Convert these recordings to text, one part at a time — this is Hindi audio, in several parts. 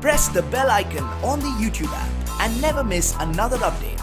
press the bell icon on the YouTube app and never miss another update.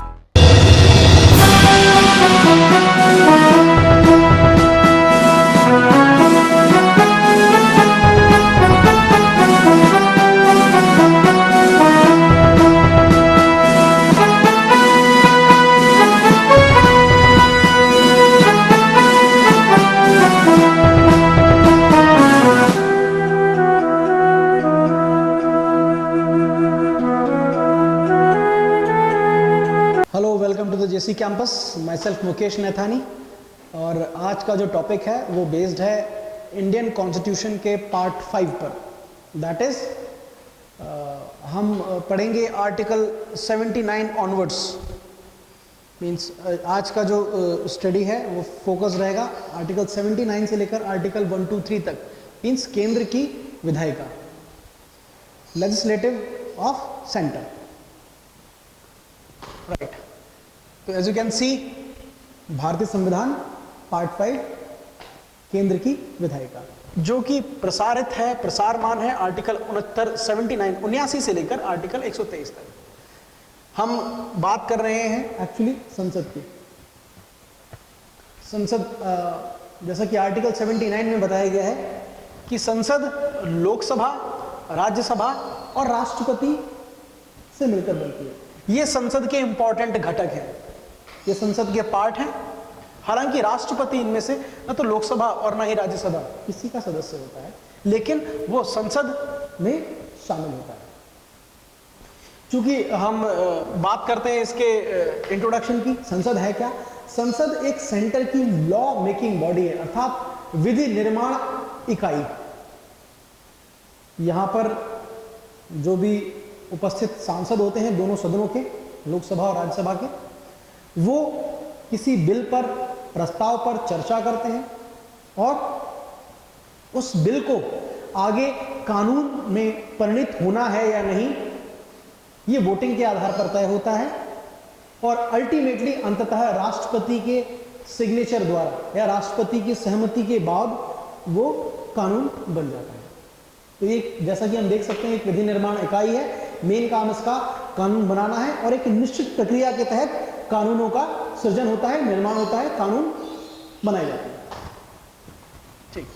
Welcome to the JC campus. Myself Mukesh Naithani. और आज का जो टॉपिक है वो बेस्ड है इंडियन कॉन्स्टिट्यूशन के पार्ट 5 पर। दैट इज हम पढ़ेंगे आर्टिकल 79 ऑनवर्ड्स। मीन्स आज का जो स्टडी है वो फोकस रहेगा आर्टिकल 79 से लेकर आर्टिकल 123 तक। मीन्स केंद्र की विधायिका, लेजिस्लेटिव ऑफ सेंटर, राइट। तो एज यू कैन सी, भारतीय संविधान पार्ट 5 केंद्र की विधायिका, जो कि प्रसारित है, प्रसारमान है आर्टिकल 79 से लेकर आर्टिकल 123 तक। हम बात कर रहे हैं एक्चुअली संसद की। संसद जैसा कि आर्टिकल 79 में बताया गया है कि संसद लोकसभा, राज्यसभा और राष्ट्रपति से मिलकर बनती है। ये संसद के इंपॉर्टेंट घटक हैं, ये संसद के पार्ट हैं। हालांकि राष्ट्रपति इनमें से न तो लोकसभा और ना ही राज्यसभा किसी का सदस्य होता है, लेकिन वो संसद में शामिल होता है। चूंकि हम बात करते हैं इसके इंट्रोडक्शन की, संसद है क्या? संसद एक सेंटर की लॉ मेकिंग बॉडी है, अर्थात विधि निर्माण इकाई। यहां पर जो भी उपस्थित सांसद होते हैं दोनों सदनों के, लोकसभा और राज्यसभा के, वो किसी बिल पर, प्रस्ताव पर चर्चा करते हैं और उस बिल को आगे कानून में परिणत होना है या नहीं, ये वोटिंग के आधार पर तय होता है। और अल्टीमेटली अंततः राष्ट्रपति के सिग्नेचर द्वारा या राष्ट्रपति की सहमति के बाद वो कानून बन जाता है। तो ये जैसा कि हम देख सकते हैं एक विधि निर्माण इकाई है। मेन काम इसका कानून बनाना है और एक निश्चित प्रक्रिया के तहत कानूनों का सृजन होता है, निर्माण होता है, कानून बनाए जाते हैं। ठीक,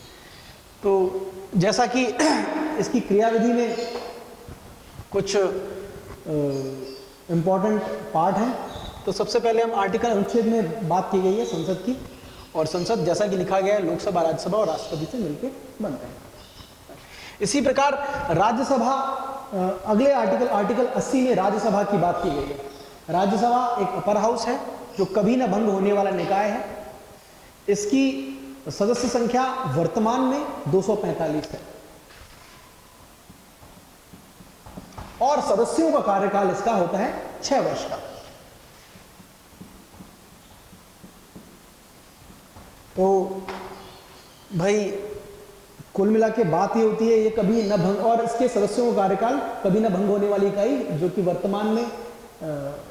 तो जैसा कि इसकी क्रियाविधि में कुछ इंपॉर्टेंट पार्ट हैं, तो सबसे पहले हम आर्टिकल अनुच्छेद में बात की गई है संसद की। और संसद जैसा कि लिखा गया है लोकसभा, राज्यसभा और राष्ट्रपति से मिलकर बनते हैं। इसी प्रकार राज्यसभा, अगले आर्टिकल 80 में राज्यसभा की बात की गई है। राज्यसभा एक अपर हाउस है जो कभी न भंग होने वाला निकाय है। इसकी सदस्य संख्या वर्तमान में 245 है और सदस्यों का कार्यकाल इसका होता है 6 वर्ष का। तो भाई कुल मिला के बात ये होती है, ये कभी न भंग, और इसके सदस्यों का कार्यकाल कभी न भंग होने वाली इकाई, जो कि वर्तमान में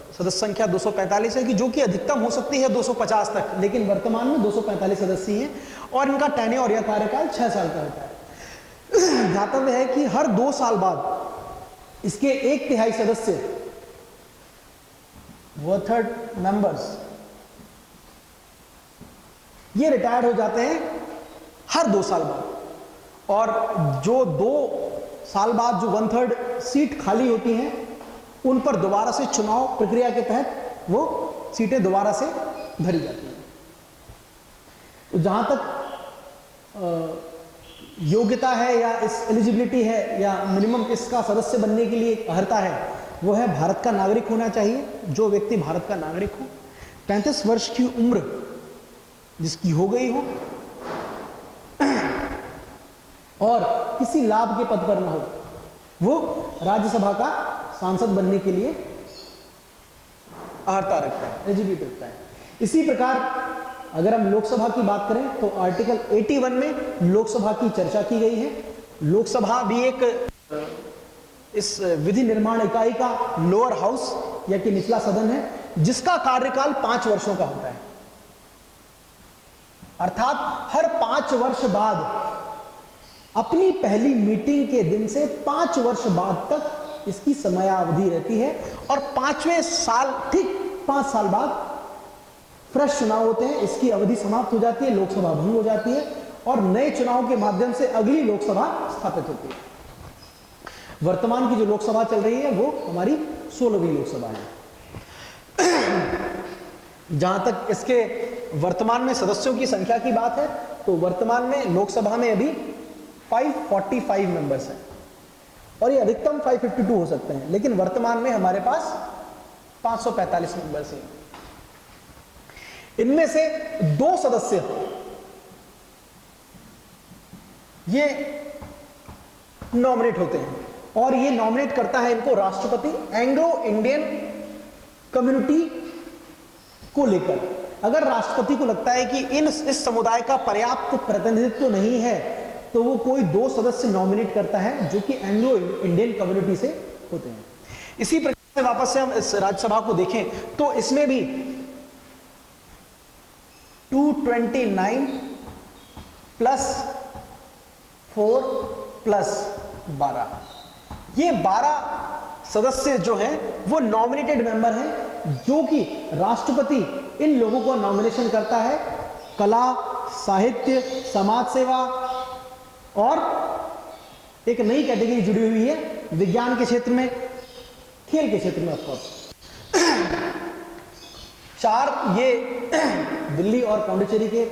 सदस्य संख्या 245 है, कि जो कि अधिकतम हो सकती है 250 तक, लेकिन वर्तमान में 245 सदस्य हैं और इनका टेन्योर या कार्यकाल 6 साल का होता है। ध्यातव्य है कि हर 2 साल बाद इसके 1/3 सदस्य, 1/3 मेंबर्स, ये रिटायर्ड हो जाते हैं हर 2 साल बाद। और जो 2 साल बाद जो 1/3 सीट खाली होती हैं, उन पर दोबारा से चुनाव प्रक्रिया के तहत वो सीटें दोबारा से भरी जाती हैं। तो जहां तक योग्यता है या इस एलिजिबिलिटी है या मिनिमम इसका सदस्य बनने के लिए अर्हता है, वो है भारत का नागरिक होना चाहिए। जो व्यक्ति भारत का नागरिक हो, 35 वर्ष की उम्र जिसकी हो गई हो और किसी लाभ के पद पर न हो, वो राज्यसभा का सांसद बनने के लिए अर्हता रखता है, एलिजिबिलिटी रखता है। इसी प्रकार अगर हम लोकसभा की बात करें तो आर्टिकल 81 में लोकसभा की चर्चा की गई है। लोकसभा भी एक इस विधि निर्माण इकाई का लोअर हाउस या कि निचला सदन है, जिसका कार्यकाल 5 वर्षों का होता है। अर्थात हर 5 वर्ष बाद, अपनी पहली मीटिंग के दिन से 5 वर्ष बाद तक इसकी समयावधि रहती है और 5वें साल, ठीक 5 साल बाद फ्रेश चुनाव होते हैं, इसकी अवधि समाप्त हो जाती है, लोकसभा भंग हो जाती है और नए चुनाव के माध्यम से अगली लोकसभा स्थापित होती है। वर्तमान की जो लोकसभा चल रही है वो हमारी 16वीं लोकसभा है। जहां तक इसके वर्तमान में सदस्यों की संख्या की बात है तो वर्तमान में लोकसभा में अभी 545 मेंबर्स हैं और ये अधिकतम 552 हो सकते हैं, लेकिन वर्तमान में हमारे पास 545 मेंबर्स हैं। इनमें से 2 सदस्य ये नॉमिनेट होते हैं और ये नॉमिनेट करता है इनको राष्ट्रपति एंग्लो इंडियन कम्युनिटी को लेकर। अगर राष्ट्रपति को लगता है कि इस समुदाय का पर्याप्त प्रतिनिधित्व नहीं है तो वो कोई 2 सदस्य नॉमिनेट करता है जो कि एंग्लो इंडियन कम्युनिटी से होते हैं। इसी प्रकार से वापस से हम इस राज्यसभा को देखें तो इसमें भी 229 प्लस 4 प्लस 12, ये 12 सदस्य जो हैं वो नॉमिनेटेड मेंबर हैं जो कि राष्ट्रपति इन लोगों को नॉमिनेशन करता है कला, साहित्य, समाज सेवा और एक नई कैटेगरी जुड़ी हुई है विज्ञान के क्षेत्र में, खेल के क्षेत्र में ऑफकोर्स। 4 ये दिल्ली और पौंडीचेरी के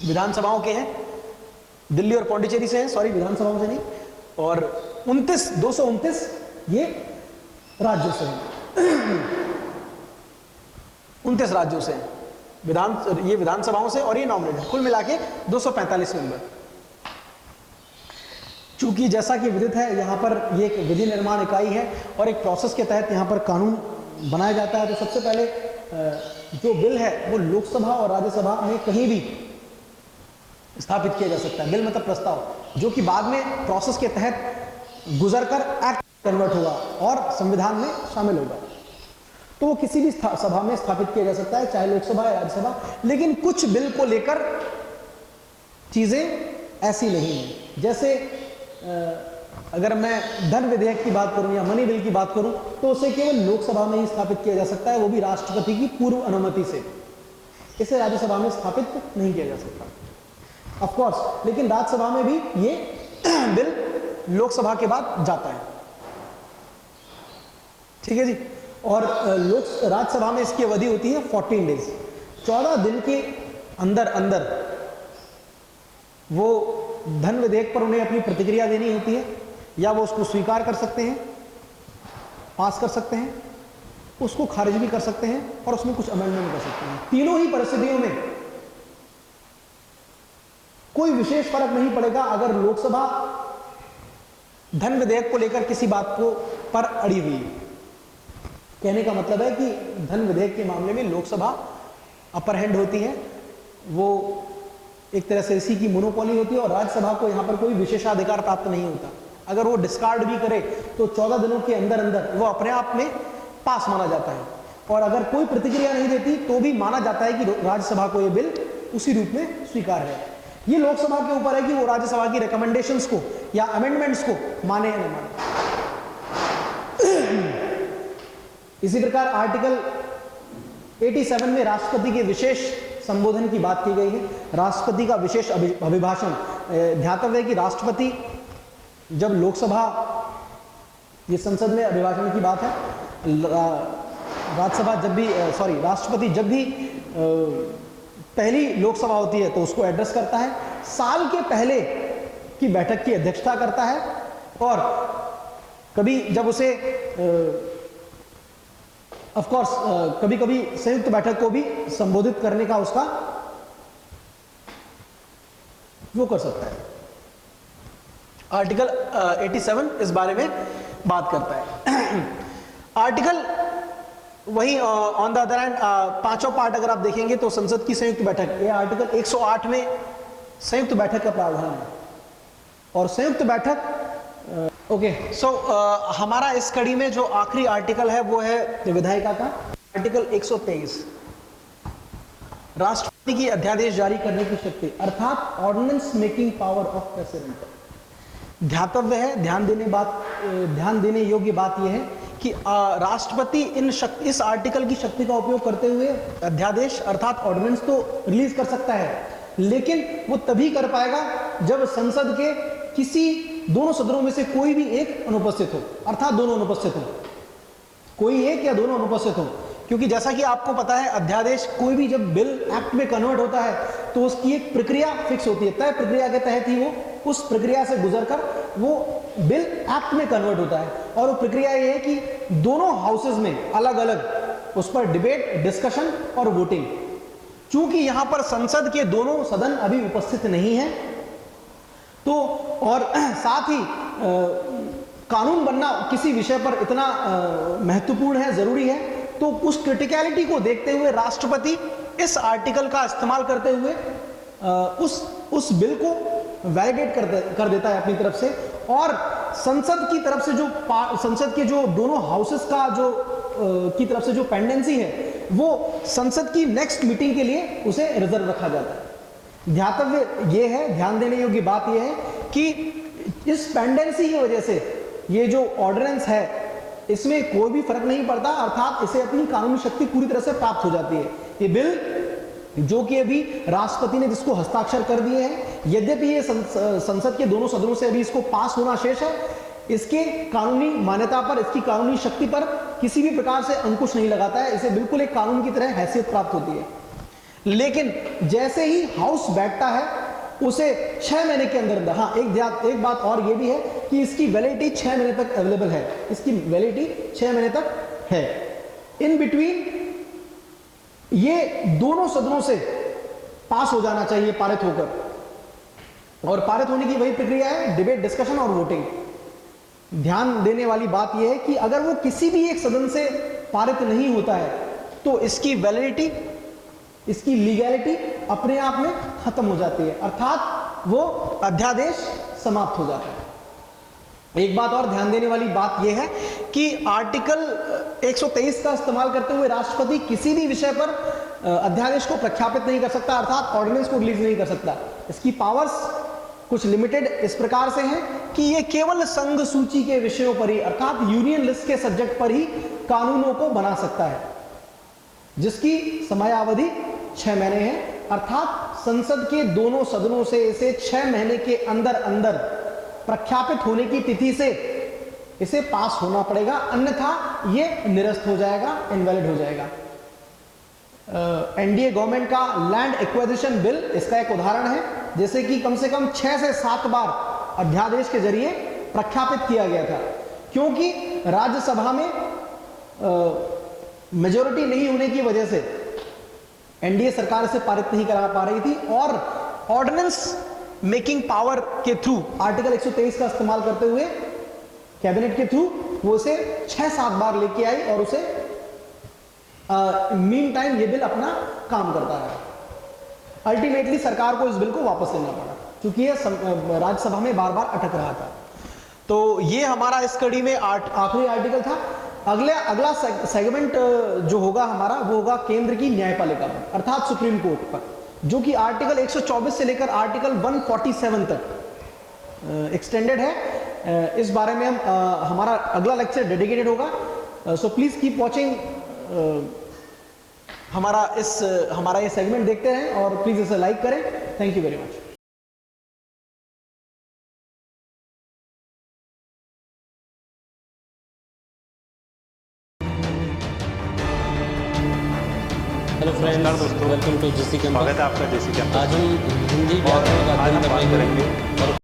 विधानसभाओं के हैं, दिल्ली और पौंडीचेरी से हैं, सॉरी विधानसभाओं से नहीं, और 229 ये राज्यों से हैं। 29 राज्यों से ये विधानसभाओं से और ये नॉमिनेटेड, कुल मिला के 245 मेंबर। चूंकि जैसा कि विदित है यहाँ पर ये एक विधि निर्माण इकाई है और एक प्रोसेस के तहत यहाँ पर कानून बनाया जाता है, तो सबसे पहले जो बिल है वो लोकसभा और राज्यसभा में कहीं भी स्थापित किया जा सकता है। बिल मतलब प्रस्ताव, जो कि बाद में प्रोसेस के तहत गुजरकर एक्ट कन्वर्ट होगा और संविधान में शामिल होगा। तो वो किसी भी सभा में स्थापित किया जा सकता है, चाहे लोकसभा या राज्यसभा। लेकिन कुछ बिल को लेकर चीजें ऐसी नहीं है। जैसे अगर मैं धन विधेयक की बात करूं या मनी बिल की बात करूं तो उसे केवल लोकसभा में ही स्थापित किया जा सकता है, वो भी राष्ट्रपति की पूर्व अनुमति से। इसे राज्यसभा में स्थापित नहीं किया जा सकता ऑफ कोर्स, लेकिन राज्यसभा में भी ये बिल लोकसभा के बाद जाता है। ठीक है जी। और राज्यसभा में इसकी अवधि होती है 14 डेज, 14 दिन के अंदर अंदर वो धन विधेयक पर उन्हें अपनी प्रतिक्रिया देनी होती है, या वो उसको स्वीकार कर सकते हैं, पास कर सकते हैं, उसको खारिज भी कर सकते हैं और उसमें कुछ अमेंडमेंट कर सकते हैं। तीनों ही परिस्थितियों में कोई विशेष फर्क नहीं पड़ेगा अगर लोकसभा धन विधेयक को लेकर किसी बात को पर अड़ी हुई है। कहने का मतलब है कि धन विधेयक के मामले में लोकसभा अपर हैंड होती है, वो एक तरह से इसी की मोनोपोली होती है और राज्यसभा को यहां पर कोई विशेषाधिकार प्राप्त नहीं होता। अगर वो डिस्कार्ड भी करे तो 14 दिनों के अंदर अंदर वो अपने आप में पास माना जाता है, और अगर कोई प्रतिक्रिया नहीं देती तो भी माना जाता है कि राज्यसभा को ये बिल उसी रूप में स्वीकार है। ये लोकसभा के ऊपर है कि वो राज्यसभा की रिकमेंडेशंस को या अमेंडमेंट्स को माने या नहीं माने। इसी प्रकार आर्टिकल 87 में राष्ट्रपति के विशेष संबोधन की बात की गई है। राष्ट्रपति का विशेष अभिभाषण, ध्यातव्य है कि राष्ट्रपति जब लोकसभा, ये संसद में अभिभाषण की बात है, राज्यसभा जब भी राष्ट्रपति जब भी पहली लोकसभा होती है तो उसको एड्रेस करता है, साल के पहले की बैठक की अध्यक्षता करता है, और कभी जब उसे ऑफ कोर्स कभी कभी संयुक्त बैठक को भी संबोधित करने का उसका वो कर सकता है। आर्टिकल 87 इस बारे में बात करता है। आर्टिकल वही ऑन द अदर हैंड पांचों पार्ट अगर आप देखेंगे तो संसद की संयुक्त बैठक, ये आर्टिकल 108 में संयुक्त बैठक का प्रावधान है। और संयुक्त बैठक ओके सो हमारा इस कड़ी में जो आखिरी आर्टिकल है वो है विधायिका का, आर्टिकल 123, राष्ट्रपति की अध्यादेश जारी करने की शक्ति, अर्थात ordinance making power of president. ध्यातव्य है, ध्यान देने योग्य बात यह है कि राष्ट्रपति इस आर्टिकल की शक्ति का उपयोग करते हुए अध्यादेश अर्थात ऑर्डिनेंस तो रिलीज कर सकता है, लेकिन वो तभी कर पाएगा जब संसद के किसी दोनों सदनों में से कोई भी एक अनुपस्थित हो, अर्थात दोनों अनुपस्थित हो, कोई एक या दोनों अनुपस्थित हो। क्योंकि जैसा कि आपको पता है, अध्यादेश कोई भी जब बिल एक्ट में कन्वर्ट होता है तो उसकी एक प्रक्रिया फिक्स होती है, तय प्रक्रिया के तहत ही वो उस प्रक्रिया से गुजरकर वो बिल एक्ट में कन्वर्ट होता है। और वो प्रक्रिया ये है कि दोनों हाउसेज में अलग अलग उस पर डिबेट, डिस्कशन और वोटिंग। चूंकि यहां पर संसद के दोनों सदन अभी उपस्थित नहीं है, तो और साथ ही कानून बनना किसी विषय पर इतना महत्वपूर्ण है, जरूरी है, तो उस क्रिटिकलिटी को देखते हुए राष्ट्रपति इस आर्टिकल का इस्तेमाल करते हुए उस बिल को वैलिडेट कर देता है अपनी तरफ से। और संसद की तरफ से संसद के जो दोनों हाउसेस का की तरफ से जो पेंडेंसी है, वो संसद की नेक्स्ट मीटिंग के लिए उसे रिजर्व रखा जाता है। ध्यातव्य ये है, ध्यान देने योग्य बात यह है कि इस पेंडेंसी की वजह से ये जो ऑर्डिनेंस है इसमें कोई भी फर्क नहीं पड़ता, अर्थात इसे अपनी कानूनी शक्ति पूरी तरह से प्राप्त हो जाती है। ये बिल जो कि अभी राष्ट्रपति ने जिसको हस्ताक्षर कर दिए हैं, यद्यपि ये संसद के दोनों सदनों से अभी इसको पास होना शेष है, इसके कानूनी मान्यता पर, इसकी कानूनी शक्ति पर किसी भी प्रकार से अंकुश नहीं लगाता है, इसे बिल्कुल एक कानून की तरह हैसियत प्राप्त होती है। लेकिन जैसे ही हाउस बैठता है उसे 6 महीने के अंदर, हाँ एक बात और ये भी है कि इसकी वैलिडिटी 6 महीने तक अवेलेबल है, इसकी वैलिडिटी 6 महीने तक है। इन बिटवीन ये दोनों सदनों से पास हो जाना चाहिए, पारित होकर, और पारित होने की वही प्रक्रिया है डिबेट, डिस्कशन और वोटिंग। ध्यान देने वाली बात यह है कि अगर वो किसी भी एक सदन से पारित नहीं होता है तो इसकी वैलिडिटी, इसकी लीगैलिटी अपने आप में खत्म हो जाती है, अर्थात वो अध्यादेश समाप्त हो जाता है। एक बात और ध्यान देने वाली बात यह है कि आर्टिकल 123 का इस्तेमाल करते हुए राष्ट्रपति किसी भी विषय पर अध्यादेश को प्रख्यापित नहीं कर सकता, अर्थात ऑर्डिनेंस को रिलीज नहीं कर सकता। इसकी पावर्स कुछ लिमिटेड इस प्रकार से हैं कि ये केवल संघ सूची के विषयों पर ही, अर्थात यूनियन लिस्ट के सब्जेक्ट पर ही कानूनों को बना सकता है, जिसकी समयावधि 6 महीने है। अर्थात संसद के दोनों सदनों से इसे 6 महीने के अंदर अंदर प्रख्यापित होने की तिथि से इसे पास होना पड़ेगा, अन्यथा यह निरस्त हो जाएगा, इनवैलिड हो जाएगा। एनडीए गवर्नमेंट का लैंड एक्विजिशन बिल इसका एक उदाहरण है, जैसे कि कम से कम 6 से 7 बार अध्यादेश के जरिए प्रख्यापित किया गया था, क्योंकि राज्यसभा में मेजोरिटी नहीं होने की वजह से एनडीए सरकार इसे पारित नहीं करा पा रही थी, और ऑर्डिनेंस मेकिंग पावर के थ्रू आर्टिकल 123 का इस्तेमाल करते हुए कैबिनेट के थ्रू वो उसे 6-7 बार लेके आई और उसे मीन टाइम ये बिल अपना काम करता है। अल्टीमेटली सरकार को इस बिल को वापस लेना पड़ा, क्योंकि ये राज्यसभा में बार बार अटक रहा था। तो ये हमारा इस कड़ी में आखिरी आर्टिकल था। अगला सेगमेंट जो होगा हमारा, वो होगा केंद्र की न्यायपालिका पर, अर्थात सुप्रीम कोर्ट पर, जो कि आर्टिकल 124 से लेकर आर्टिकल 147 तक एक्सटेंडेड है। इस बारे में हमारा अगला लेक्चर डेडिकेटेड होगा, सो प्लीज कीप वॉचिंग। हमारा ये सेगमेंट देखते रहें और प्लीज इसे लाइक करें। Thank you very much. Hello friends, welcome to JC campus. स्वागत है आपका जेसी कैंपस। आज हम हिंदी व्याकरण का अध्ययन करेंगे और